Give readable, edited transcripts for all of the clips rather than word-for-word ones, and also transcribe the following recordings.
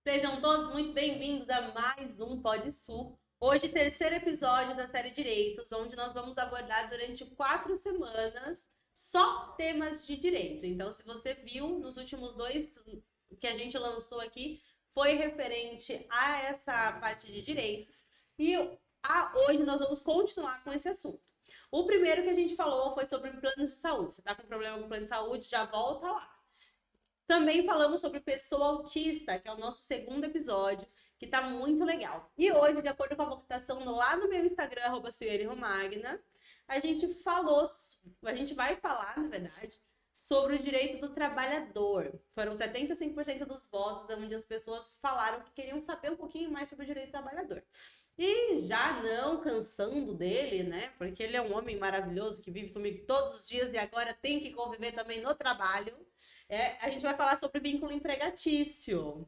Sejam todos muito bem-vindos a mais um Pod Sul. Hoje, terceiro episódio da série Direitos, onde nós vamos abordar durante 4 semanas só temas de direito. Então, se você viu nos últimos dois que a gente lançou aqui, foi referente a essa parte de direitos. E hoje nós vamos continuar com esse assunto. O primeiro que a gente falou foi sobre planos de saúde. Você está com problema com plano de saúde, já volta lá. Também falamos sobre pessoa autista, que é o nosso segundo episódio, que tá muito legal. E hoje, de acordo com a votação lá no meu Instagram, @suiereromagna, a gente vai falar, na verdade, sobre o direito do trabalhador. Foram 75% dos votos, onde as pessoas falaram que queriam saber um pouquinho mais sobre o direito do trabalhador. E já não cansando dele, né? Porque ele é um homem maravilhoso que vive comigo todos os dias e agora tem que conviver também no trabalho. A gente vai falar sobre vínculo empregatício.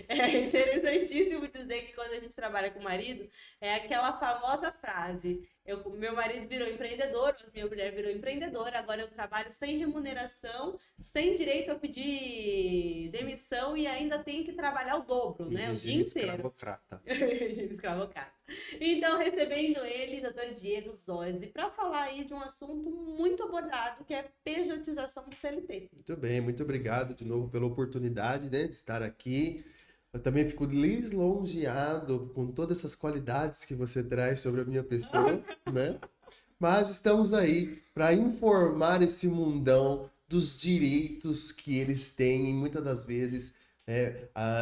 É interessantíssimo dizer que quando a gente trabalha com o marido, é aquela famosa frase: meu marido virou empreendedor, minha mulher virou empreendedora, agora eu trabalho sem remuneração, sem direito a pedir demissão e ainda tenho que trabalhar o dobro, né? O dia inteiro. Escravocrata. Regime escravocrata. Então, recebendo ele, Dr. Diego Zozzi, para falar aí de um assunto muito abordado, que é pejotização do CLT. Muito bem, muito obrigado de novo pela oportunidade, né, de estar aqui. Eu também fico lisonjeado com todas essas qualidades que você traz sobre a minha pessoa, né? Mas estamos aí para informar esse mundão dos direitos que eles têm e muitas das vezes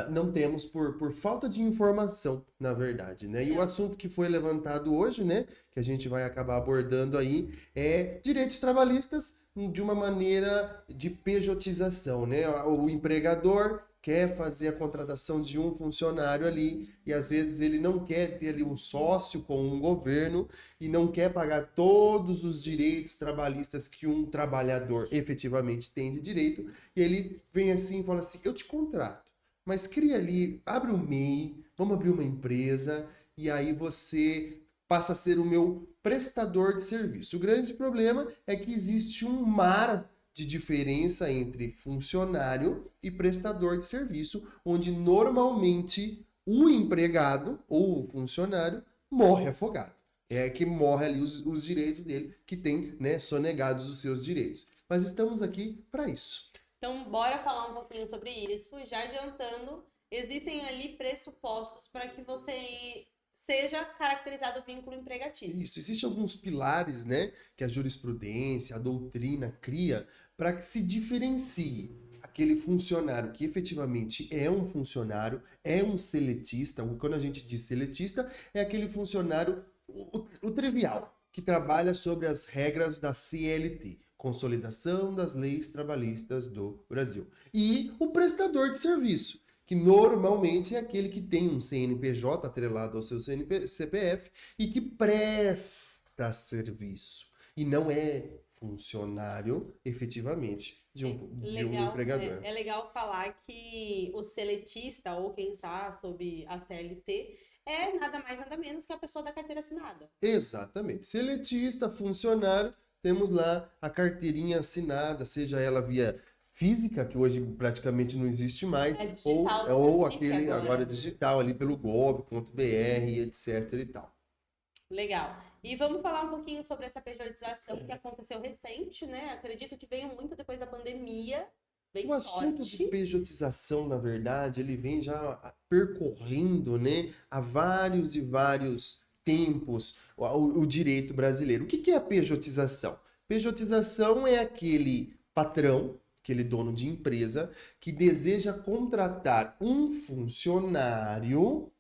não temos por falta de informação, na verdade, né? E o assunto que foi levantado hoje, né, que a gente vai acabar abordando aí, é direitos trabalhistas de uma maneira de pejotização, né? O empregador quer fazer a contratação de um funcionário ali e às vezes ele não quer ter ali um sócio com um governo e não quer pagar todos os direitos trabalhistas que um trabalhador efetivamente tem de direito, e ele vem assim e fala assim: eu te contrato, mas cria ali, abre um MEI, vamos abrir uma empresa e aí você passa a ser o meu prestador de serviço. O grande problema é que existe um mar de diferença entre funcionário e prestador de serviço, onde normalmente o empregado ou o funcionário morre afogado. É que morre ali os direitos dele, que tem, né, sonegados os seus direitos. Mas estamos aqui para isso. Então, bora falar um pouquinho sobre isso. Já adiantando, existem ali pressupostos para que você seja caracterizado vínculo empregatício. Isso, existem alguns pilares, né, que a jurisprudência, a doutrina cria para que se diferencie aquele funcionário que efetivamente é um funcionário, é um seletista. Quando a gente diz seletista, é aquele funcionário, o trivial, que trabalha sobre as regras da CLT, Consolidação das Leis Trabalhistas do Brasil. E o prestador de serviço, que normalmente é aquele que tem um CNPJ atrelado ao seu CPF e que presta serviço e não é funcionário efetivamente de um empregador. É legal falar que o seletista ou quem está sob a CLT é nada mais nada menos que a pessoa da carteira assinada. Exatamente. Seletista, funcionário, temos lá a carteirinha assinada, seja ela via física, que hoje praticamente não existe mais, digital, ou aquele agora digital ali pelo gov.br, etc e tal. Legal. E vamos falar um pouquinho sobre essa pejotização que aconteceu recente, né? Acredito que veio muito depois da pandemia. O assunto de pejotização, na verdade, ele vem já percorrendo, né, há vários e vários tempos o direito brasileiro. O que é a pejotização? Pejotização é aquele patrão, aquele dono de empresa, que deseja contratar um funcionário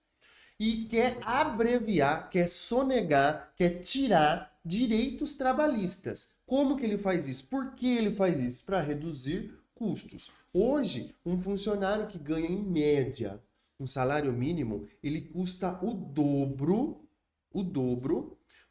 e quer abreviar, quer sonegar, quer tirar direitos trabalhistas. Como que ele faz isso? Por que ele faz isso? Para reduzir custos. Hoje, um funcionário que ganha em média um salário mínimo, ele custa o dobro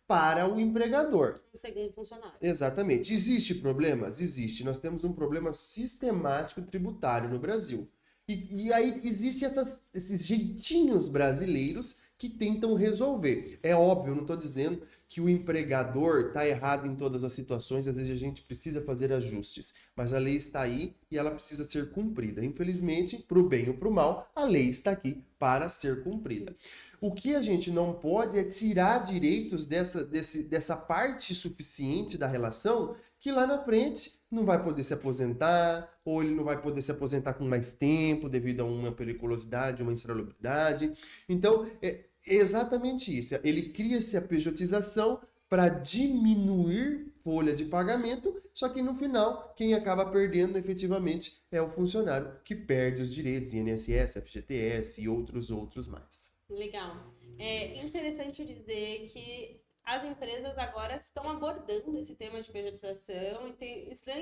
para o empregador. O segundo funcionário. Exatamente. Existe problemas? Existe. Nós temos um problema sistemático tributário no Brasil. E aí existem esses jeitinhos brasileiros que tentam resolver. É óbvio, eu não estou dizendo que o empregador está errado em todas as situações, às vezes a gente precisa fazer ajustes, mas a lei está aí e ela precisa ser cumprida. Infelizmente, para o bem ou para o mal, a lei está aqui para ser cumprida. O que a gente não pode é tirar direitos dessa parte suficiente da relação que lá na frente não vai poder se aposentar, ou ele não vai poder se aposentar com mais tempo devido a uma periculosidade, uma insalubridade. Então, é exatamente isso. Ele cria-se a pejotização para diminuir folha de pagamento, só que no final, quem acaba perdendo efetivamente é o funcionário que perde os direitos, INSS, FGTS e outros mais. Legal. É interessante dizer que as empresas agora estão abordando esse tema de pejotização e estão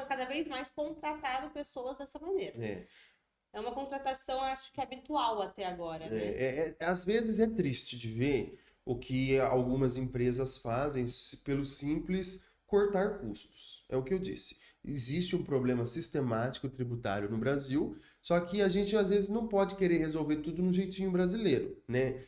cada vez mais contratando pessoas dessa maneira. É uma contratação, acho que habitual até agora, né? Às vezes é triste de ver o que algumas empresas fazem pelo simples cortar custos. É o que eu disse. Existe um problema sistemático tributário no Brasil, só que a gente às vezes não pode querer resolver tudo no jeitinho brasileiro, né?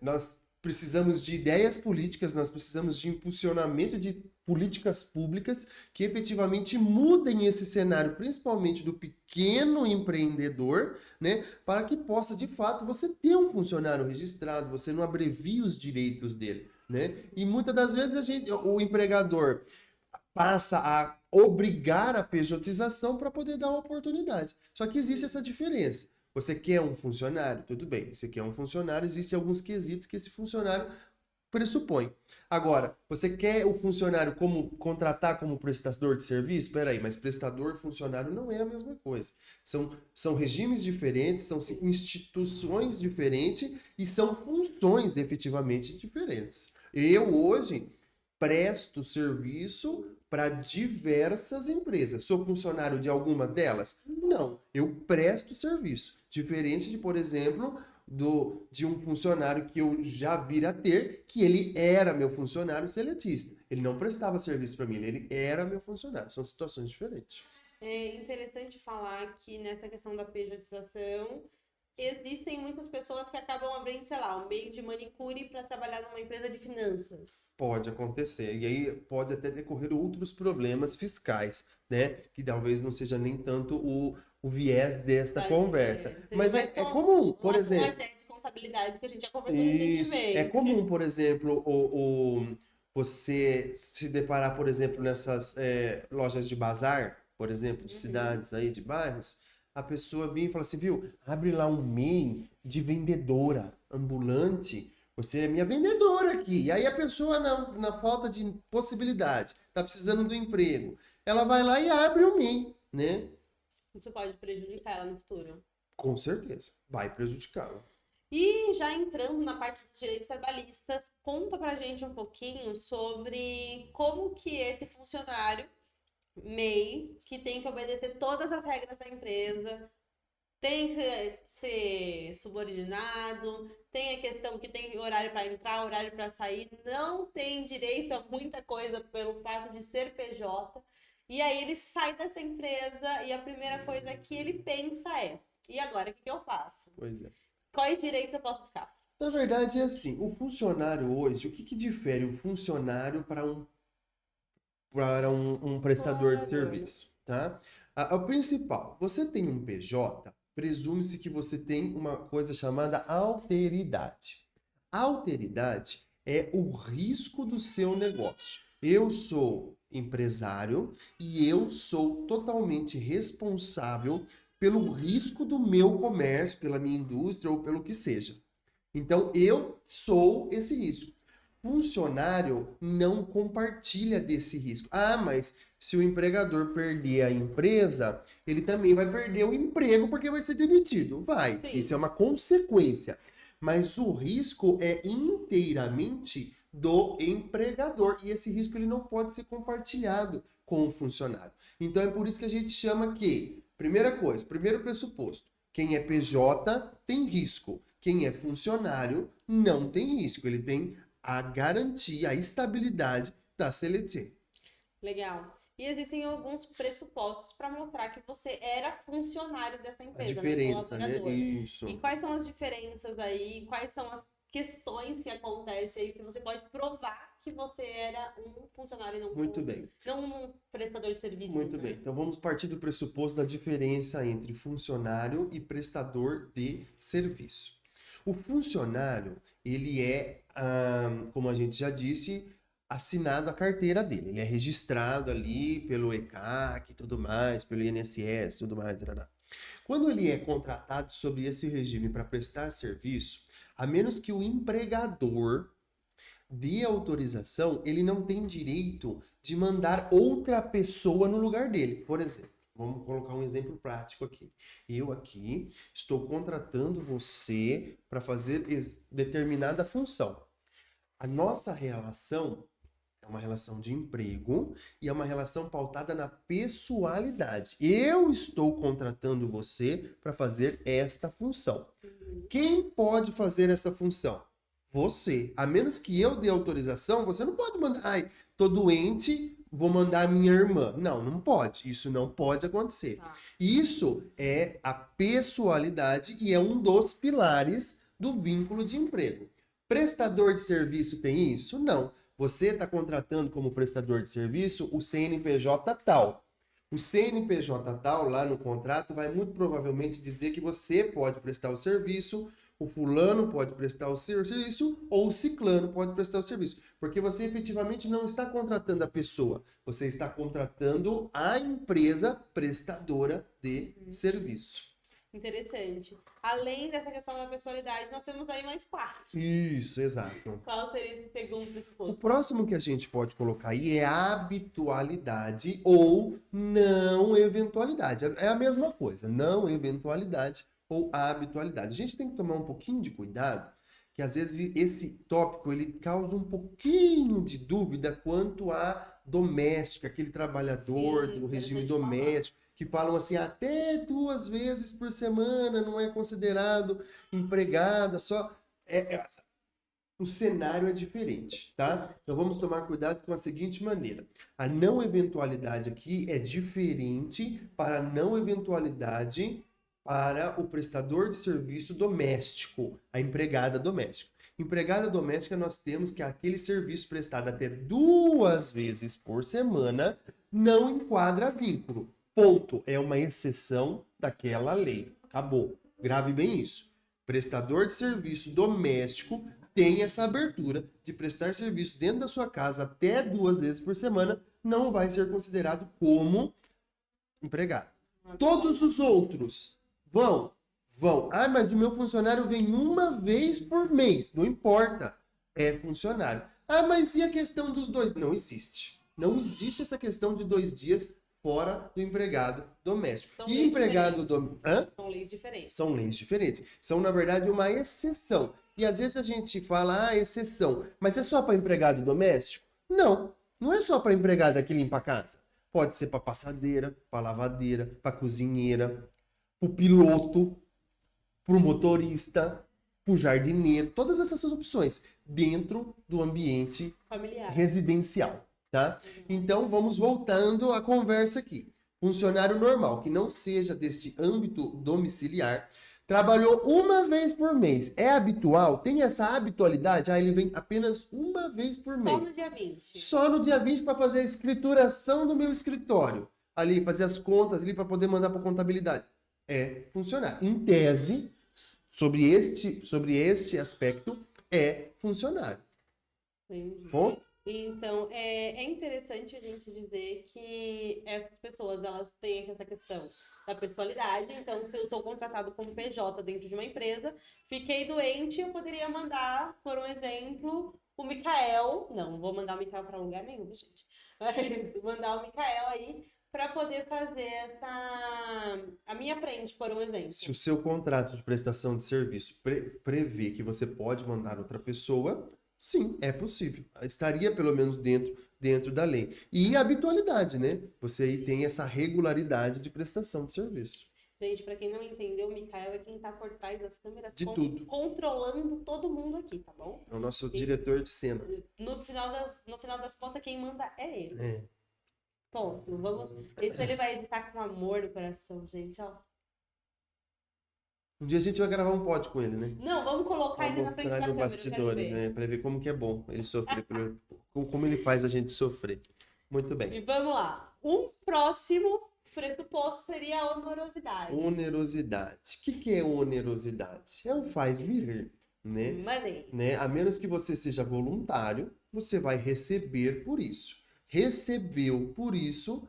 Nós precisamos de ideias políticas, nós precisamos de impulsionamento de políticas públicas que efetivamente mudem esse cenário, principalmente do pequeno empreendedor, né, para que possa, de fato, você ter um funcionário registrado, você não abrevia os direitos dele, né? E muitas das vezes o empregador passa a obrigar a pejotização para poder dar uma oportunidade. Só que existe essa diferença. Você quer um funcionário? Tudo bem. Você quer um funcionário, existem alguns quesitos que esse funcionário pressupõe. Agora, você quer o funcionário contratar como prestador de serviço? Peraí, mas prestador e funcionário não é a mesma coisa. São regimes diferentes, são instituições diferentes e são funções efetivamente diferentes. Eu hoje presto serviço para diversas empresas. Sou funcionário de alguma delas? Não, eu presto serviço. Diferente de, por exemplo, de um funcionário que eu já vir a ter, que ele era meu funcionário seletista. Ele não prestava serviço para mim, ele era meu funcionário. São situações diferentes. É interessante falar que nessa questão da pejotização, existem muitas pessoas que acabam abrindo, sei lá, um meio de manicure para trabalhar numa empresa de finanças. Pode acontecer. E aí pode até decorrer outros problemas fiscais, né? Que talvez não seja nem tanto o viés desta conversa. Mas é comum, por exemplo. Uma de contabilidade que a gente já conversou recentemente. É comum, por exemplo, você se deparar, por exemplo, nessas lojas de bazar, por exemplo, de cidades aí, de bairros, a pessoa vem e fala assim, viu, abre lá um MEI de vendedora ambulante, você é minha vendedora aqui. E aí a pessoa, na falta de possibilidade, tá precisando do emprego, ela vai lá e abre o MEI, né? Isso pode prejudicar ela no futuro. Com certeza, vai prejudicá-la. E já entrando na parte dos direitos trabalhistas, conta pra gente um pouquinho sobre como que esse funcionário MEI, que tem que obedecer todas as regras da empresa, tem que ser subordinado, tem a questão que tem horário para entrar, horário para sair, não tem direito a muita coisa pelo fato de ser PJ. E aí ele sai dessa empresa e a primeira coisa que ele pensa é: e agora, o que eu faço? Pois é. Quais direitos eu posso buscar? Na verdade, é assim, o funcionário hoje, o que difere o funcionário para um prestador de serviço, tá? O principal, você tem um PJ, presume-se que você tem uma coisa chamada alteridade. A alteridade é o risco do seu negócio. Eu sou empresário e eu sou totalmente responsável pelo risco do meu comércio, pela minha indústria ou pelo que seja. Então, eu sou esse risco. Funcionário não compartilha desse risco. Ah, mas se o empregador perder a empresa, ele também vai perder o emprego porque vai ser demitido. Vai. Sim. Isso é uma consequência. Mas o risco é inteiramente do empregador. E esse risco ele não pode ser compartilhado com o funcionário. Então é por isso que a gente chama que, primeira coisa, primeiro pressuposto, quem é PJ tem risco. Quem é funcionário não tem risco. Ele tem a garantia, a estabilidade da CLT. Legal. E existem alguns pressupostos para mostrar que você era funcionário dessa empresa, a diferença, né? Isso. E quais são as diferenças aí? Quais são questões que acontecem aí que você pode provar que você era um funcionário e não Muito bem. não um prestador de serviço. Muito né? bem. Então vamos partir do pressuposto da diferença entre funcionário e prestador de serviço. O funcionário, ele é, como a gente já disse, assinado a carteira dele. Ele é registrado ali pelo ECAC e tudo mais, pelo INSS, tudo mais. Tarará. Quando ele é contratado sob esse regime para prestar serviço, a menos que o empregador dê autorização, ele não tem direito de mandar outra pessoa no lugar dele. Por exemplo, vamos colocar um exemplo prático aqui. Eu aqui estou contratando você para fazer determinada função. A nossa relação é uma relação de emprego e é uma relação pautada na pessoalidade. Eu estou contratando você para fazer esta função. Quem pode fazer essa função? Você. A menos que eu dê autorização, você não pode mandar. Ai, tô doente, vou mandar a minha irmã. Não, não pode. Isso não pode acontecer. Tá. Isso é a pessoalidade e é um dos pilares do vínculo de emprego. Prestador de serviço tem isso? Não. Você está contratando como prestador de serviço o CNPJ tal. O CNPJ tal, lá no contrato, vai muito provavelmente dizer que você pode prestar o serviço, o fulano pode prestar o serviço ou o ciclano pode prestar o serviço. Porque você efetivamente não está contratando a pessoa, você está contratando a empresa prestadora de serviço. Interessante. Além dessa questão da pessoalidade, nós temos aí mais 4. Isso, exato. Qual seria esse segundo O pressuposto? próximo que a gente pode colocar aí é habitualidade ou não eventualidade. É a mesma coisa, não eventualidade ou habitualidade. A gente tem que tomar um pouquinho de cuidado, que às vezes esse tópico ele causa um pouquinho de dúvida quanto a doméstica, aquele trabalhador Sim, do regime interessante falar. doméstico, que falam assim, até 2 vezes por semana não é considerado empregada, só... O cenário é diferente, tá? Então vamos tomar cuidado com a seguinte maneira. A não eventualidade aqui é diferente para a não eventualidade para o prestador de serviço doméstico, a empregada doméstica. Empregada doméstica nós temos que aquele serviço prestado até 2 vezes por semana não enquadra vínculo. Ponto. É uma exceção daquela lei. Acabou. Grave bem isso. Prestador de serviço doméstico tem essa abertura de prestar serviço dentro da sua casa até 2 vezes por semana, não vai ser considerado como empregado. Todos os outros vão. Ah, mas o meu funcionário vem 1 vez por mês. Não importa, é funcionário. Ah, mas e a questão dos 2? Não existe. Não existe essa questão de 2 dias fora do empregado doméstico. São E leis empregado diferentes. São leis diferentes. São leis diferentes. São, na verdade, uma exceção. E às vezes a gente fala, exceção. Mas é só para empregado doméstico? Não. Não é só para empregada que limpa a casa. Pode ser para passadeira, para lavadeira, para cozinheira, para o piloto, para o motorista, para o jardineiro. Todas essas opções dentro do ambiente Familiar. residencial. Tá? Então, vamos voltando à conversa aqui. Funcionário normal, que não seja desse âmbito domiciliar, trabalhou 1 vez por mês. É habitual? Tem essa habitualidade? Ah, ele vem apenas 1 vez por mês. Só no dia 20. Só no dia 20 para fazer a escrituração do meu escritório. Ali, fazer as contas ali para poder mandar para contabilidade. É funcionário. Em tese, sobre este aspecto, é funcionário. Entendi. Bom? Então, é interessante a gente dizer que essas pessoas, elas têm essa questão da pessoalidade. Então, se eu sou contratado como PJ dentro de uma empresa, fiquei doente, eu poderia mandar, por um exemplo, o Mikael. Não vou mandar o Mikael para lugar nenhum, gente. Mas mandar o Mikael aí para poder fazer a minha frente, por um exemplo. Se o seu contrato de prestação de serviço prevê que você pode mandar outra pessoa, sim, é possível. Estaria pelo menos dentro da lei. E a habitualidade, né? Você aí tem essa regularidade de prestação de serviço. Gente, para quem não entendeu, o Mikael é quem tá por trás das câmeras De tudo. controlando todo mundo aqui, tá bom? É o nosso diretor de cena. No final das contas, quem manda é ele. É. Ponto. Vamos. Isso ele vai editar com amor no coração, gente, ó. Um dia a gente vai gravar um pod com ele, né? Não, vamos colocar ele na frente da Mostrar ele o câmera, eu quero bastidores, ver. né? Pra ver como que é bom ele sofrer, como ele faz a gente sofrer. Muito E bem. vamos lá. Um próximo pressuposto seria a onerosidade. Onerosidade. O que é onerosidade? É um faz-me rir, Money. né? A menos que você seja voluntário, você vai receber por isso. Recebeu por isso,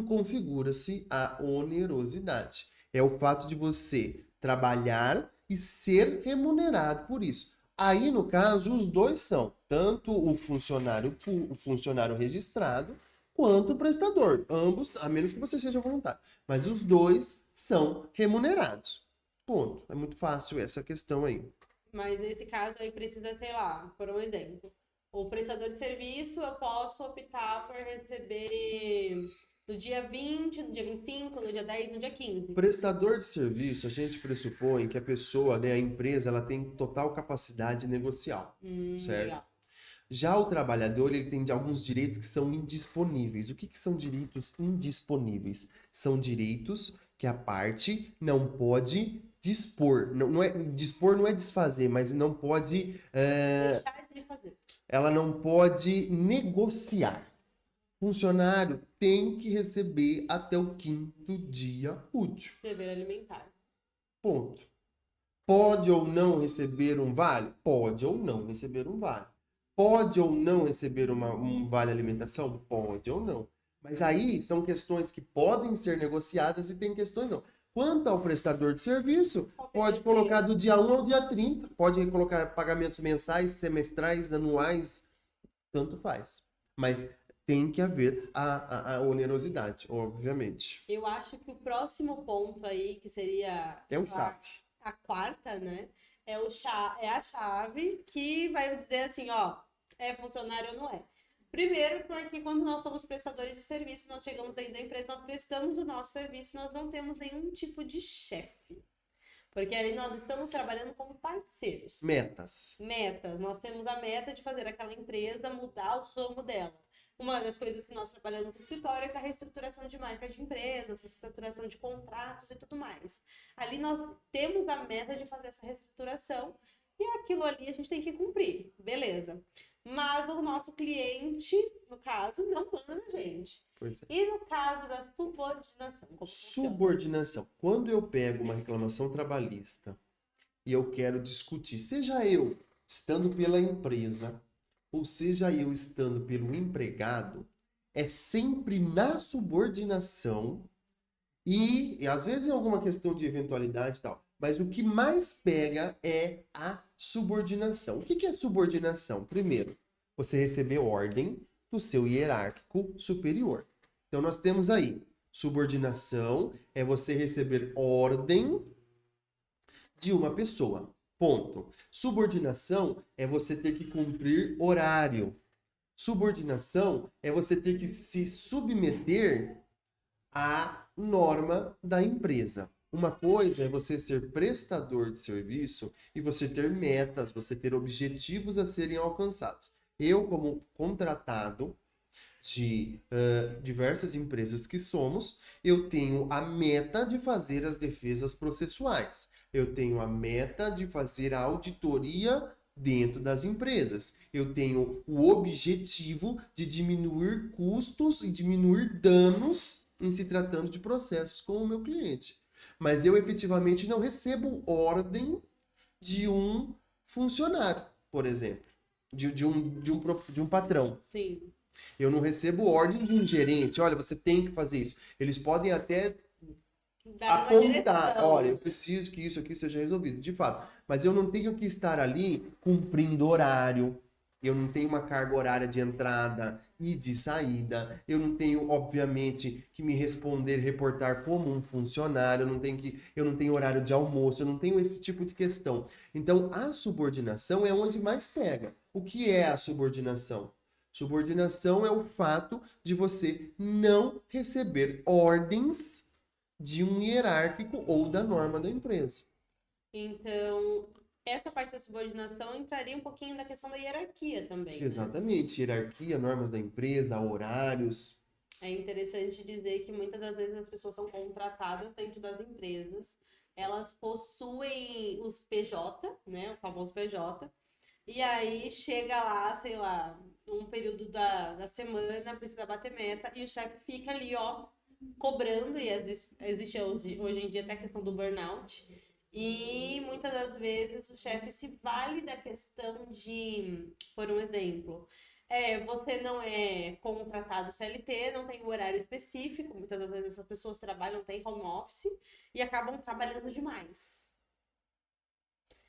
configura-se a onerosidade. É o fato de você trabalhar e ser remunerado por isso. Aí, no caso, os dois são tanto o funcionário registrado quanto o prestador. Ambos, a menos que você seja voluntário. Mas os dois são remunerados. Ponto. É muito fácil essa questão aí. Mas nesse caso aí precisa, sei lá, por um exemplo. O prestador de serviço, eu posso optar por receber no dia 20, no dia 25, no dia 10, no dia 15. Prestador de serviço, a gente pressupõe que a pessoa, né, a empresa, ela tem total capacidade negocial, certo? Legal. Já o trabalhador, ele tem alguns direitos que são indisponíveis. O que são direitos indisponíveis? São direitos que a parte não pode dispor. Dispor não é desfazer, mas não pode. Deixar de fazer. Ela não pode negociar. Funcionário tem que receber até o 5º dia útil. Dever alimentar. Ponto. Pode ou não receber um vale? Pode ou não receber um vale. Pode ou não receber um vale alimentação? Pode ou não. Mas aí são questões que podem ser negociadas e tem questões não. Quanto ao prestador de serviço, pode colocar do dia 1 ao dia 30. Pode colocar pagamentos mensais, semestrais, anuais, tanto faz. Mas tem que haver a onerosidade, obviamente. Eu acho que o próximo ponto aí, que seria É o chave. a quarta, né? É a chave que vai dizer assim, ó, é funcionário ou não é. Primeiro, porque quando nós somos prestadores de serviço, nós chegamos dentro da empresa, nós prestamos o nosso serviço, nós não temos nenhum tipo de chefe. Porque ali nós estamos trabalhando como parceiros. Metas. Nós temos a meta de fazer aquela empresa mudar o ramo dela. Uma das coisas que nós trabalhamos no escritório é com a reestruturação de marca de empresas, reestruturação de contratos e tudo mais. Ali nós temos a meta de fazer essa reestruturação e aquilo ali a gente tem que cumprir, beleza. Mas o nosso cliente, no caso, não manda na gente. Pois é. E no caso da subordinação? Subordinação. Quando eu pego uma reclamação trabalhista e eu quero discutir, seja eu estando pela empresa ou seja eu estando pelo empregado, é sempre na subordinação e às vezes em alguma questão de eventualidade e tal. Mas o que mais pega é a subordinação. O que é subordinação? Primeiro, você receber ordem do seu hierárquico superior. Então nós temos aí, subordinação é você receber ordem de uma pessoa. Ponto. Subordinação é você ter que cumprir horário. Subordinação é você ter que se submeter à norma da empresa. Uma coisa é você ser prestador de serviço e você ter metas, você ter objetivos a serem alcançados. Eu, como contratado de diversas empresas que somos, eu tenho a meta de fazer as defesas processuais. Eu tenho a meta de fazer a auditoria dentro das empresas. Eu tenho o objetivo de diminuir custos e diminuir danos em se tratando de processos com o meu cliente. Mas eu efetivamente não recebo ordem de um funcionário, por exemplo, de um patrão. Sim. Eu não recebo ordem de um gerente, olha, você tem que fazer isso. Eles podem até apontar, olha, eu preciso que isso aqui seja resolvido, de fato. Mas eu não tenho que estar ali cumprindo horário, eu não tenho uma carga horária de entrada e de saída, eu não tenho, obviamente, que me reportar como um funcionário, eu não tenho horário de almoço, eu não tenho esse tipo de questão. Então, a subordinação é onde mais pega. O que é a subordinação? Subordinação é o fato de você não receber ordens de um hierárquico ou da norma da empresa. Então, essa parte da subordinação entraria um pouquinho na questão da hierarquia também. Exatamente, né? hierarquia, normas da empresa, horários. É interessante dizer que muitas das vezes as pessoas são contratadas dentro das empresas elas possuem os PJ, né? O famoso PJ. E aí chega lá, sei lá, um período da semana, precisa bater meta, e o chefe fica ali, ó, cobrando, e existe hoje em dia até a questão do burnout. E muitas das vezes o chefe se vale da questão de, por um exemplo, você não é contratado CLT, não tem um horário específico, muitas das vezes essas pessoas trabalham, tem home office e acabam trabalhando demais.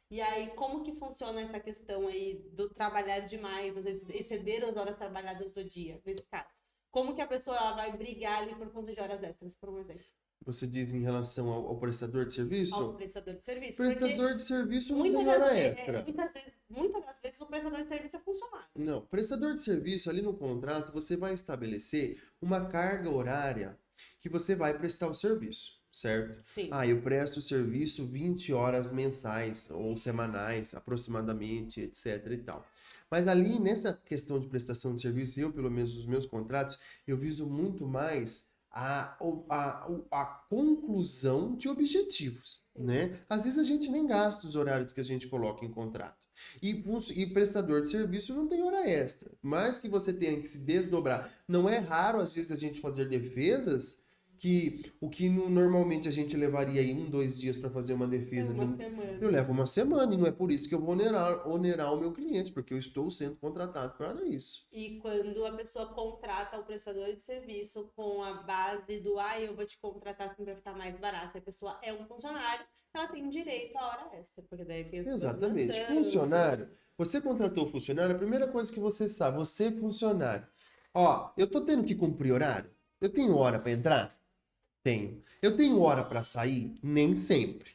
E aí, como que funciona essa questão aí do trabalhar demais, às vezes exceder as horas trabalhadas do dia, nesse caso? Como que a pessoa ela vai brigar ali por conta de horas extras, por um exemplo? Você diz em relação ao prestador de Ao serviço? prestador de serviço. Porque Prestador de serviço não muitas tem das, hora ve- extra. muitas das vezes o prestador de serviço é funcionário. Não, prestador de serviço, ali no contrato, você vai estabelecer uma carga horária que você vai prestar o serviço, certo? Sim. Ah, eu presto o serviço 20 horas mensais ou semanais, aproximadamente, etc e tal. Mas ali, nessa questão de prestação de serviço, eu, pelo menos nos meus contratos, eu viso muito mais a conclusão de objetivos, né? Às vezes a gente nem gasta os horários que a gente coloca em contrato. E prestador de serviço não tem hora extra. Mas que você tenha que se desdobrar. Não é raro, às vezes, a gente fazer defesas que o que normalmente a gente levaria aí 1, 2 dias para fazer uma defesa. Uma semana. Eu levo uma semana e não é por isso que eu vou onerar o meu cliente, porque eu estou sendo contratado para isso. E quando a pessoa contrata o prestador de serviço com a base do eu vou te contratar assim para ficar mais barato, e a pessoa é um funcionário, ela tem direito à hora extra, porque daí tem as Exatamente. coordenação. Funcionário, você contratou funcionário, a primeira coisa que você sabe, você é funcionário. Ó, eu tô tendo que cumprir horário? Eu tenho hora para entrar? Tenho. Eu tenho hora para sair? Nem sempre.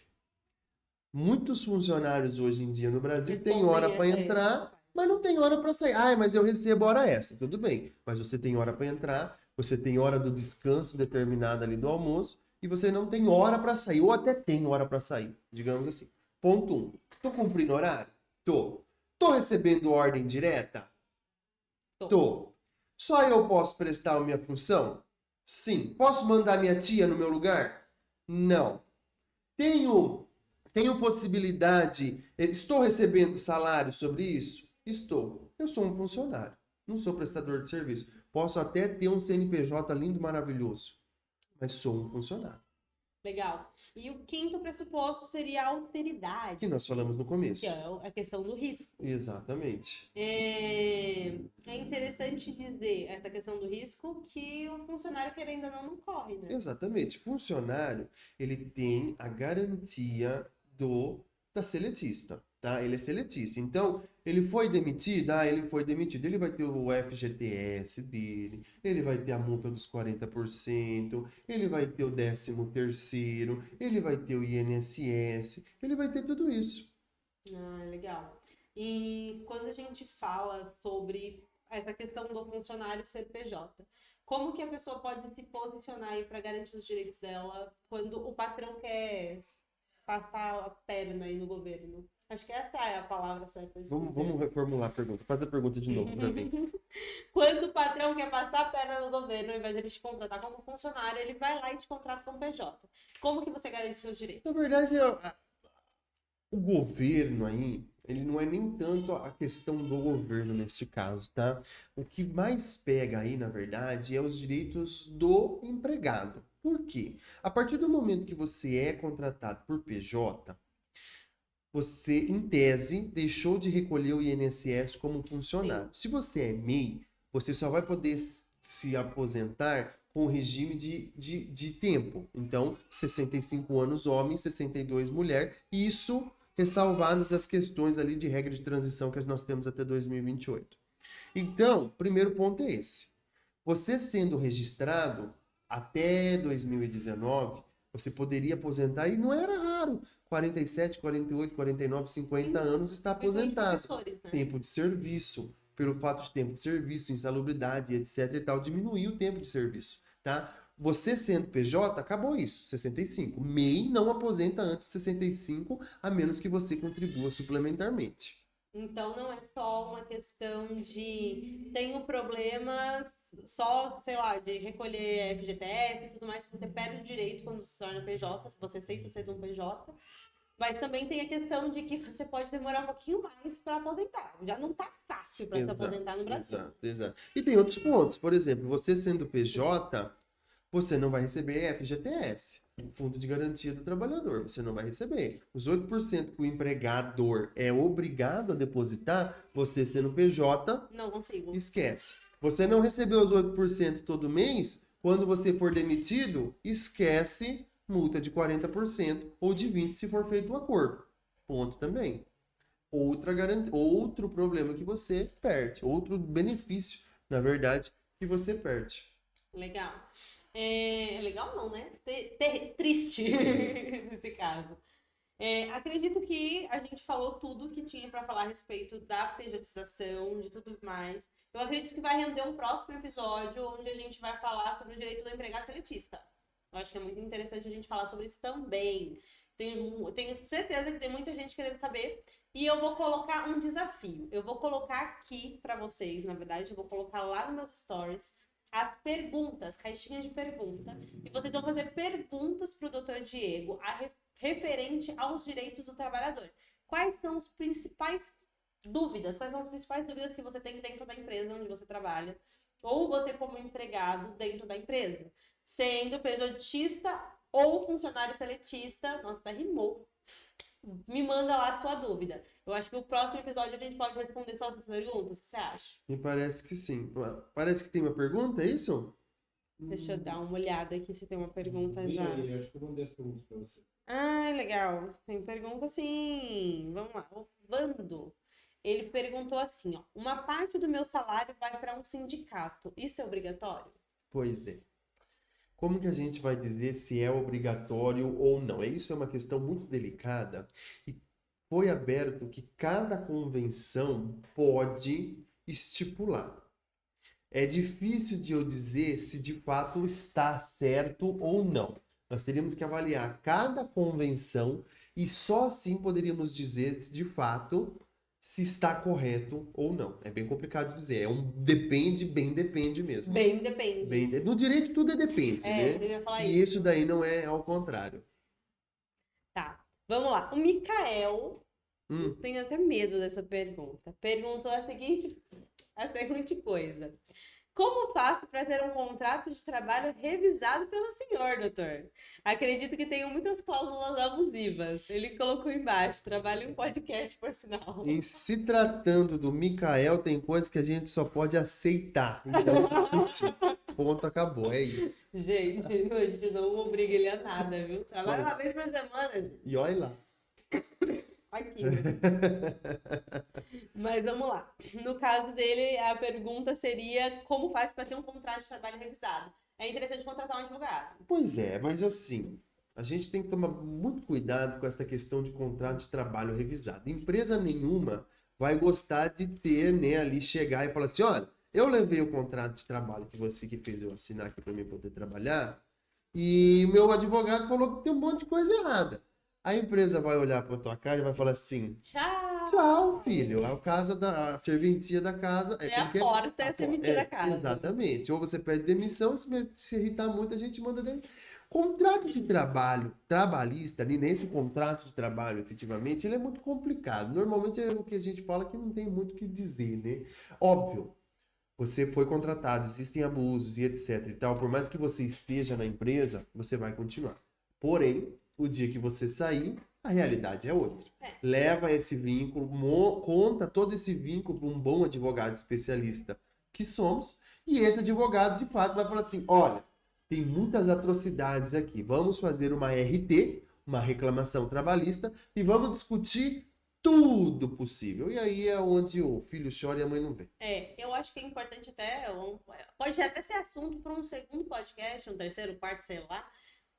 Muitos funcionários hoje em dia no Brasil têm hora para entrar, mas não tem hora para sair. Ah, mas eu recebo hora extra. Tudo bem, mas você tem hora para entrar, você tem hora do descanso determinada ali do almoço e você não tem hora para sair, ou até tem hora para sair, digamos assim. Ponto 1. Tô cumprindo horário? Tô. Tô recebendo ordem direta? Tô. Só eu posso prestar a minha função? Sim. Posso mandar minha tia no meu lugar? Não. Tenho possibilidade. Estou recebendo salário sobre isso? Estou. Eu sou um funcionário. Não sou prestador de serviço. Posso até ter um CNPJ lindo, maravilhoso. Mas sou um funcionário. Legal. E o quinto pressuposto seria a alteridade. Que nós falamos no começo. Que é a questão do risco. Exatamente. É interessante dizer essa questão do risco que o funcionário, querendo ou não corre, né? Exatamente. Funcionário, ele tem a garantia da seletista, tá? Ele é seletista. Então, ele foi demitido? Ele foi demitido. Ele vai ter o FGTS dele, ele vai ter a multa dos 40%, ele vai ter o 13º, ele vai ter o INSS, ele vai ter tudo isso. Legal. E quando a gente fala sobre essa questão do funcionário ser PJ, como que a pessoa pode se posicionar aí para garantir os direitos dela quando o patrão quer passar a perna aí no governo? Acho que essa é a palavra certa. Vamos reformular a pergunta. Faz a pergunta de novo para mim. Quando o patrão quer passar a perna no governo, ao invés de ele te contratar como funcionário, ele vai lá e te contrata como PJ. Como que você garante seus direitos? Na verdade, o governo aí, ele não é nem tanto a questão do governo neste caso, tá? O que mais pega aí, na verdade, é os direitos do empregado. Por quê? A partir do momento que você é contratado por PJ, você, em tese, deixou de recolher o INSS como funcionário. Se você é MEI, você só vai poder se aposentar com o regime de tempo. Então, 65 anos homem, 62 mulher, e isso ressalvadas as questões ali de regra de transição que nós temos até 2028. Então, primeiro ponto é esse. Você sendo registrado até 2019, você poderia aposentar, e não era raro, 47, 48, 49, 50 anos está aposentado. Né? Tempo de serviço, pelo fato de tempo de serviço, insalubridade, etc e tal, diminuir o tempo de serviço, tá? Você sendo PJ, acabou isso, 65. MEI não aposenta antes de 65, a menos que você contribua suplementarmente. Então não é só uma questão de tenho problemas só, sei lá, de recolher FGTS e tudo mais, que você perde o direito quando você se torna PJ, se você aceita ser um PJ. Mas também tem a questão de que você pode demorar um pouquinho mais para aposentar. Já não tá fácil para se aposentar no Brasil. Exato. E tem outros pontos. Por exemplo, você sendo PJ, você não vai receber FGTS, Fundo de Garantia do Trabalhador. Você não vai receber. Os 8% que o empregador é obrigado a depositar, você sendo PJ, Não consigo. esquece. Você não recebeu os 8% todo mês, quando você for demitido, esquece multa de 40% ou de 20% se for feito um acordo. Ponto também. Outro problema que você perde, outro benefício, na verdade, que você perde. Legal. Legal não, né? Triste nesse caso. Acredito que a gente falou tudo que tinha para falar a respeito da pejotização, de tudo mais. Eu acredito que vai render um próximo episódio onde a gente vai falar sobre o direito do empregado seletista. Eu acho que é muito interessante a gente falar sobre isso também. Tenho certeza que tem muita gente querendo saber. E eu vou colocar um desafio. Eu vou colocar aqui para vocês, na verdade, eu vou colocar lá nos meus stories as perguntas, caixinhas de pergunta. E vocês vão fazer perguntas para o Dr. Diego referente aos direitos do trabalhador. Quais são as principais dúvidas? Quais são as principais dúvidas que você tem dentro da empresa onde você trabalha? Ou você como empregado dentro da empresa? Sendo PJista ou funcionário seletista, nossa, até rimou. Me manda lá a sua dúvida. Eu acho que o próximo episódio a gente pode responder só essas perguntas. O que você acha? Me parece que sim. Parece que tem uma pergunta, é isso? Deixa eu dar uma olhada aqui se tem uma pergunta já. Eu acho que eu mandei as perguntas pra você. Ah, legal. Tem pergunta sim. Vamos lá. O Vando, ele perguntou assim, ó. Uma parte do meu salário vai para um sindicato. Isso é obrigatório? Pois é. Como que a gente vai dizer se é obrigatório ou não? Isso é uma questão muito delicada e foi aberto que cada convenção pode estipular. É difícil de eu dizer se de fato está certo ou não. Nós teríamos que avaliar cada convenção e só assim poderíamos dizer se de fato se está correto ou não. É bem complicado de dizer. É um depende, bem depende mesmo. Bem, depende. No direito tudo é depende, né? Eu ia falar E isso. isso daí não é ao contrário. Tá. Vamos lá. O Mikael, Hum, tenho até medo dessa pergunta. Perguntou a seguinte coisa. Como faço para ter um contrato de trabalho revisado pelo senhor, doutor? Acredito que tenho muitas cláusulas abusivas. Ele colocou embaixo, trabalho em um podcast, por sinal. em se tratando do Mikael, tem coisas que a gente só pode aceitar. Então, ponto, acabou. É isso. Gente, a gente não obriga ele a nada, viu? Trabalha uma vez por semana, gente. E olha lá. Aqui. Mas vamos lá. No caso dele, a pergunta seria como faz para ter um contrato de trabalho revisado? É interessante contratar um advogado. Pois é, mas assim, a gente tem que tomar muito cuidado com essa questão de contrato de trabalho revisado. Empresa nenhuma vai gostar de ter, né, ali chegar e falar assim, olha, eu levei o contrato de trabalho que você que fez eu assinar aqui para mim poder trabalhar e o meu advogado falou que tem um monte de coisa errada. A empresa vai olhar para tua cara e vai falar assim, Tchau! tchau, filho. A serventia da casa. É a porta, é a serventia da casa. Exatamente. Ou você pede demissão, se irritar muito, a gente manda demissão. Contrato de trabalho trabalhista, ali nesse contrato de trabalho, efetivamente, ele é muito complicado. Normalmente é o que a gente fala que não tem muito o que dizer, né? Óbvio, você foi contratado, existem abusos e etc e tal. Por mais que você esteja na empresa, você vai continuar. Porém, o dia que você sair, a realidade é outra. Leva esse vínculo, conta todo esse vínculo para um bom advogado especialista que somos, e esse advogado, de fato, vai falar assim, olha, tem muitas atrocidades aqui, vamos fazer uma RT, uma reclamação trabalhista, e vamos discutir tudo possível. E aí é onde o filho chora e a mãe não vê. Eu acho que é importante até, pode até ser assunto para um segundo podcast, um terceiro, quarto, sei lá,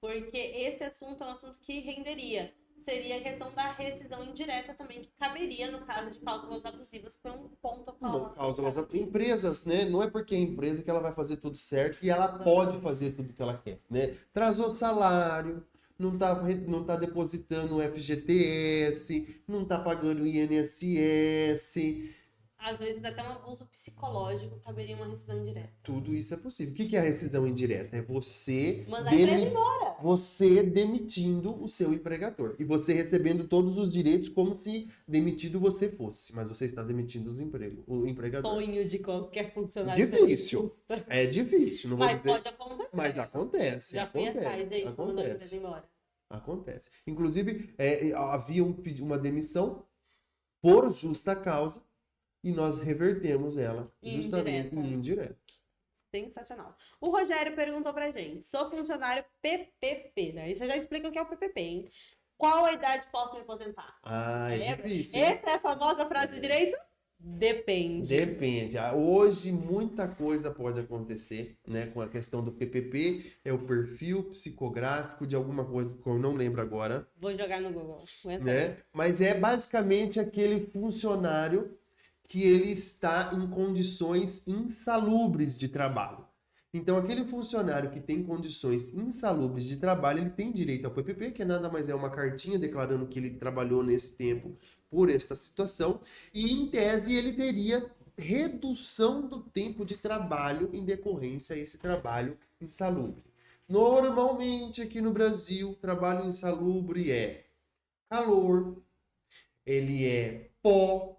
porque esse assunto é um assunto que renderia. Seria a questão da rescisão indireta também, que caberia no caso de cláusulas abusivas, que foi um ponto a falar. Empresas, né? Não é porque é empresa que ela vai fazer tudo certo e ela pode fazer tudo que ela quer, né? Atrasou salário, não tá depositando o FGTS, não tá pagando o INSS. Às vezes até um abuso psicológico caberia uma rescisão direta. Tudo isso é possível. O que é a rescisão indireta? É Mandar a empresa embora. você demitindo o seu empregador. E você recebendo todos os direitos como se demitido você fosse. Mas você está demitindo o empregador. Sonho de qualquer funcionário. Difícil. É difícil. Não vou Mas dizer... pode acontecer. Mas acontece. Já fui atrás daí, mandando a empresa embora. Acontece. Inclusive, havia uma demissão por justa causa e nós revertemos ela justamente em indireta. Sensacional. O Rogério perguntou pra gente: sou funcionário PPP, né? Aí você já explica o que é o PPP, hein? Qual a idade posso me aposentar? Ah, é difícil. Essa é a famosa frase de direito? Depende. Depende. Hoje muita coisa pode acontecer, né, com a questão do PPP, é o perfil psicográfico de alguma coisa que eu não lembro agora, Vou jogar no Google. né? Mas é basicamente aquele funcionário que ele está em condições insalubres de trabalho. Então, aquele funcionário que tem condições insalubres de trabalho, ele tem direito ao PPP, que nada mais é uma cartinha declarando que ele trabalhou nesse tempo por esta situação, e em tese ele teria redução do tempo de trabalho em decorrência a esse trabalho insalubre. Normalmente, aqui no Brasil, trabalho insalubre é calor, ele é pó,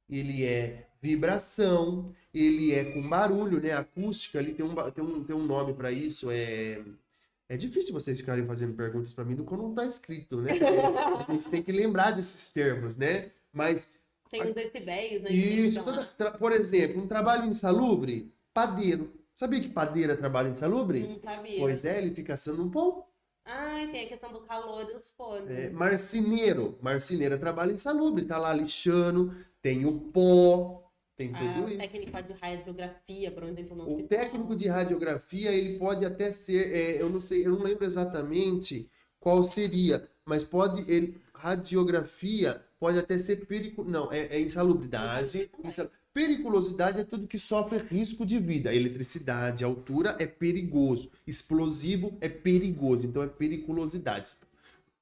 ele é vibração, ele é com barulho, né? Acústica, ali tem um nome para isso, é difícil vocês ficarem fazendo perguntas para mim do que não está escrito, né? Porque a gente tem que lembrar desses termos, né? Mas tem os decibéis, né? isso, por exemplo, um trabalho insalubre, padeiro. Sabia que padeiro é trabalho insalubre? Não sabia. Pois é, ele fica assando um pão. Ah, tem a questão do calor e dos fornos. Marceneiro é trabalho insalubre, tá lá lixando, tem o pó, tem tudo isso. O técnico de radiografia, por exemplo, no O hospital. técnico de radiografia, ele pode até ser, eu não lembro exatamente qual seria, mas radiografia pode até ser insalubridade. Periculosidade é tudo que sofre risco de vida. Eletricidade, altura é perigoso. Explosivo é perigoso, então é periculosidade.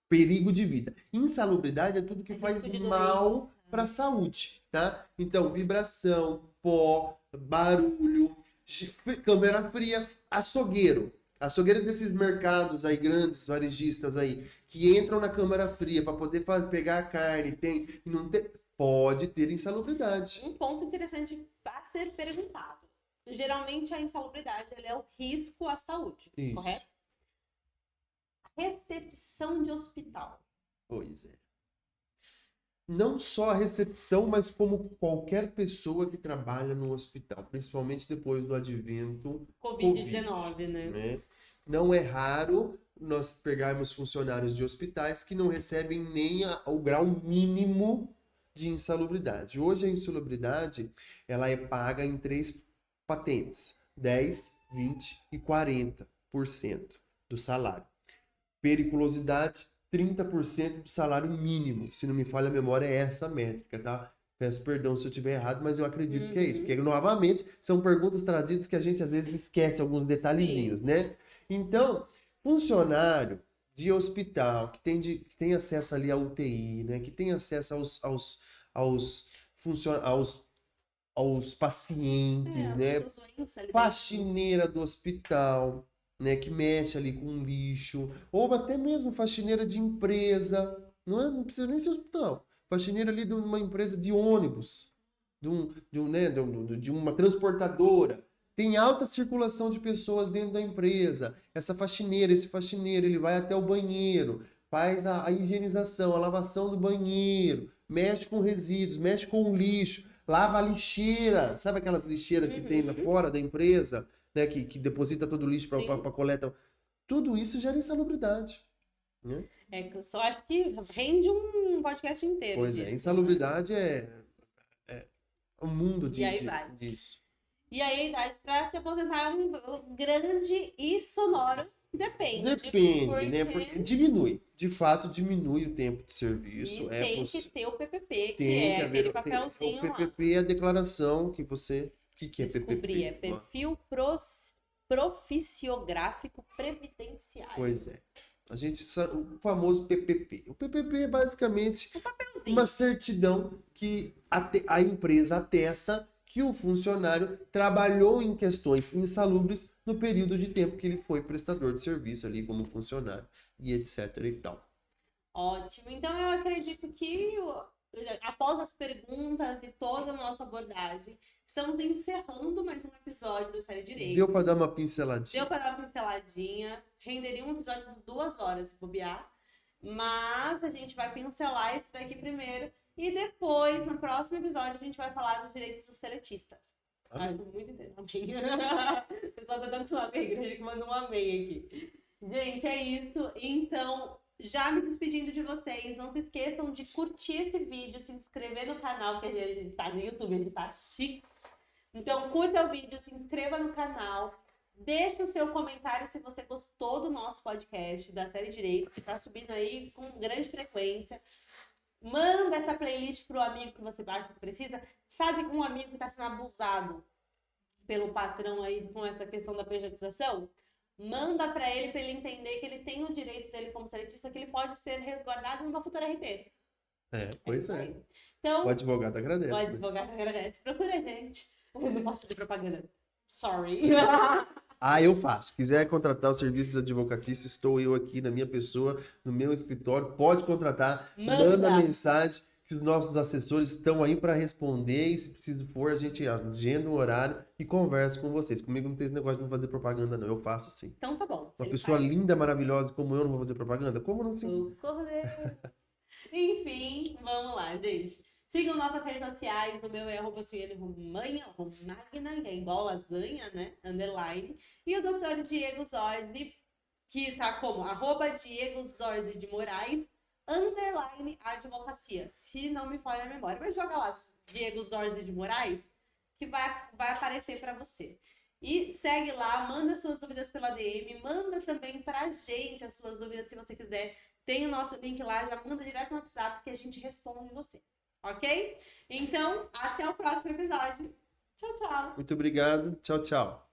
Perigo de vida. Insalubridade é tudo que faz mal para a saúde, tá? Então, vibração, pó, barulho, câmera fria, açougueiro. Açougueiro desses mercados aí, grandes varejistas aí, que entram na câmara fria para poder pegar a carne, pode ter insalubridade. Um ponto interessante a ser perguntado. Geralmente a insalubridade é o risco à saúde, Isso. correto? Recepção de hospital. Pois é. Não só a recepção, mas como qualquer pessoa que trabalha no hospital, principalmente depois do advento Covid-19, né? Não é raro nós pegarmos funcionários de hospitais que não recebem nem o grau mínimo de insalubridade. Hoje a insalubridade ela é paga em 3 patentes: 10, 20 e 40% do salário. Periculosidade, 30% do salário mínimo. Se não me falha a memória, é essa a métrica, tá? Peço perdão se eu estiver errado, mas eu acredito que é isso. Porque, novamente, são perguntas trazidas que a gente, às vezes, esquece alguns detalhezinhos, né? Então, funcionário de hospital que tem acesso ali à UTI, né? Que tem acesso aos pacientes, né? Faxineira do hospital, né, que mexe ali com lixo, ou até mesmo faxineira de empresa, não precisa nem ser hospital, faxineira ali de uma empresa de ônibus, de uma transportadora, tem alta circulação de pessoas dentro da empresa, esse faxineiro, ele vai até o banheiro, faz a higienização, a lavação do banheiro, mexe com resíduos, mexe com o lixo, lava a lixeira, sabe aquelas lixeiras que tem lá fora da empresa? Né, que deposita todo o lixo para coleta. Tudo isso gera insalubridade. Né? Eu só acho que rende um podcast inteiro. Pois disso, insalubridade é um mundo disso. E aí a idade para se aposentar é um grande e sonoro depende. Né? Porque diminui. De fato, diminui o tempo de serviço. E tem que ter o PPP, que tem é aquele papelzinho lá. O PPP é a declaração que você... O que é PPP? É perfil proficiográfico previdenciário. Pois é. O famoso PPP. O PPP é basicamente uma certidão que a empresa atesta que o funcionário trabalhou em questões insalubres no período de tempo que ele foi prestador de serviço ali como funcionário e etc e tal. Ótimo. Então, eu acredito que, após as perguntas e toda a nossa abordagem, estamos encerrando mais um episódio da série Direito. Deu para dar uma pinceladinha. Deu para dar uma pinceladinha. Renderia um episódio de 2 horas, se bobear. Mas a gente vai pincelar esse daqui primeiro. E depois, no próximo episódio, a gente vai falar dos direitos dos seletistas. Amém. Acho muito interessante. Amém. O pessoal tá tão acostumado com a igreja que manda um amém aqui. Gente, é isso. Então, já me despedindo de vocês, não se esqueçam de curtir esse vídeo, se inscrever no canal, porque a gente tá no YouTube, a gente tá chique. Então, curta o vídeo, se inscreva no canal, deixe o seu comentário se você gostou do nosso podcast, da série Direito, que tá subindo aí com grande frequência. Manda essa playlist pro amigo que você acha que precisa. Sabe um amigo que tá sendo abusado pelo patrão aí com essa questão da pejotização? Manda para ele entender que ele tem o direito dele como seletista, que ele pode ser resguardado numa futura RT. Pois é. Então, O advogado agradece. o advogado agradece. Procura a gente. Eu não posso fazer propaganda. Sorry. Eu faço. Quiser contratar os serviços advocatícios, estou eu aqui na minha pessoa, no meu escritório. Pode contratar. Manda mensagem que os nossos assessores estão aí para responder. E se preciso for, a gente agenda um horário e conversa com vocês. Comigo não tem esse negócio de não fazer propaganda, não. Eu faço sim. Então tá bom. Uma pessoa linda, maravilhosa como eu não vou fazer propaganda? Como não sim? Enfim, vamos lá, gente. Sigam nossas redes sociais, o meu é @suiane_romagna, que é igual lasanha, né? _ E o Dr. Diego Zorzi, que tá como @Diego Zorzi de Moraes, _advocacia. Se não me falha a memória, mas joga lá, Diego Zorzi de Moraes, que vai aparecer para você. E segue lá, manda suas dúvidas pela DM, manda também pra gente as suas dúvidas se você quiser. Tem o nosso link lá, já manda direto no WhatsApp que a gente responde você. Ok? Então, até o próximo episódio. Tchau, tchau. Muito obrigado. Tchau, tchau.